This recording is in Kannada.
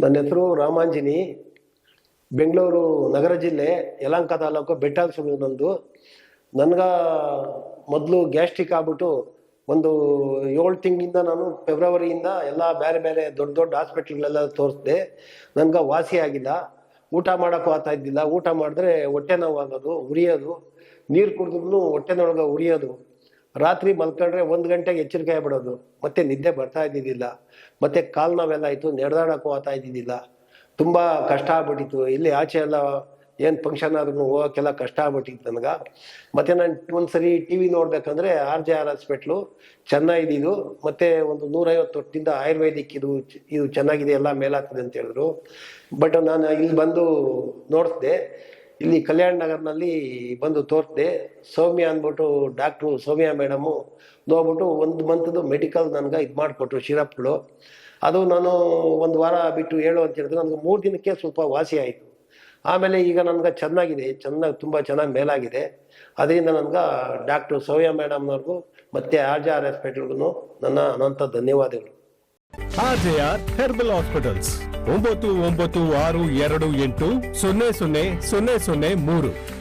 ನನ್ನ ಹೆಸರು ರಾಮಾಂಜಿನಿ. ಬೆಂಗಳೂರು ನಗರ ಜಿಲ್ಲೆ ಯಲಹಂಕ ತಾಲೂಕು ಬೆಟ್ಟಾಲ್ಸುರು ನಂದು. ನನಗೆ ಮೊದಲು ಗ್ಯಾಸ್ಟ್ರಿಕ್ ಆಗ್ಬಿಟ್ಟು ಒಂದು 7 ತಿಂಗಳಿಂದ ನಾನು ಫೆಬ್ರವರಿಯಿಂದ ಎಲ್ಲ ಬೇರೆ ಬೇರೆ ದೊಡ್ಡ ದೊಡ್ಡ ಹಾಸ್ಪಿಟ್ಲ್ಗಳೆಲ್ಲ ತೋರಿಸಿದೆ. ನನಗೆ ವಾಸಿ ಆಗಿಲ್ಲ. ಊಟ ಮಾಡೋಕ್ಕೂ ಆಗ್ತಾ ಇದ್ದಿಲ್ಲ. ಊಟ ಮಾಡಿದ್ರೆ ಹೊಟ್ಟೆ ನೋವಾಗೋದು, ಉರಿಯೋದು, ನೀರು ಕುಡಿದ್ರೂ ಹೊಟ್ಟೆನೊಳಗೆ ಉರಿಯೋದು, ರಾತ್ರಿ ಮಲ್ಕೊಂಡ್ರೆ 1 ಗಂಟೆಗೆ ಎಚ್ಚರಿಕೆ ಆಗ್ಬಿಡೋದು, ಮತ್ತೆ ನಿದ್ದೆ ಬರ್ತಾ ಇದ್ದಿದ್ದಿಲ್ಲ, ಮತ್ತೆ ಕಾಲು ನೋವೆಲ್ಲ ಆಯಿತು, ನಡೆದಾಡೋಕ್ಕೂ ಆಗ್ತಾ ಇದ್ದಿದ್ದಿಲ್ಲ. ತುಂಬ ಕಷ್ಟ ಆಗ್ಬಿಟ್ಟಿತ್ತು. ಇಲ್ಲಿ ಆಚೆ ಎಲ್ಲ ಏನು ಫಂಕ್ಷನ್ ಆದ್ರೂ ಹೋಗೋಕ್ಕೆಲ್ಲ ಕಷ್ಟ ಆಗ್ಬಿಟ್ಟಿತ್ತು ನನಗೆ. ಮತ್ತು ನಾನು ಒಂದ್ಸರಿ ಟಿ ವಿ ನೋಡ್ಬೇಕಂದ್ರೆ RJR ಹಾಸ್ಪಿಟ್ಲು ಚೆನ್ನಾಗಿದ್ದು, ಮತ್ತು ಒಂದು 150 ವರ್ಷದಿಂದ ಆಯುರ್ವೇದಿಕ್ ಇದು ಚೆನ್ನಾಗಿದೆ, ಎಲ್ಲ ಮೇಲಾಗ್ತದೆ ಅಂತ ಹೇಳಿದ್ರು. ಬಟ್ ನಾನು ಇಲ್ಲಿ ಬಂದು ನೋಡಿಸ್ದೆ. ಇಲ್ಲಿ ಕಲ್ಯಾಣ ನಗರ್ನಲ್ಲಿ ಬಂದು ತೋರಿಸ್ದೆ. ಸೌಮ್ಯ ಅಂದ್ಬಿಟ್ಟು ಡಾಕ್ಟ್ರು ಸೌಮ್ಯ ಮೇಡಮು ನೋಡ್ಬಿಟ್ಟು 1 ಮಂತ್ದು ಮೆಡಿಕಲ್ ನನಗೆ ಇದು ಮಾಡಿಕೊಟ್ರು, ಶಿರಪ್ಗಳು. ಅದು ನಾನು 1 ವಾರ ಬಿಟ್ಟು ಹೇಳು ಅಂತ ಹೇಳಿದ್ರೆ ನನಗೆ 3 ದಿನಕ್ಕೆ ಸ್ವಲ್ಪ ವಾಸಿ ಆಯಿತು. ಆಮೇಲೆ ಈಗ ನನಗೆ ಚೆನ್ನಾಗಿದೆ, ತುಂಬ ಚೆನ್ನಾಗಿ ಮೇಲಾಗಿದೆ. ಅದರಿಂದ ನನಗೆ ಡಾಕ್ಟ್ರು ಸೌಮ್ಯ ಮೇಡಮ್ನವ್ರಿಗೂ ಮತ್ತು RJR ಹಾಸ್ಪಿಟಲ್ಗೂ ನನ್ನ ಅನಂತ ಧನ್ಯವಾದಗಳು. RJR herbal hospitals 9962280003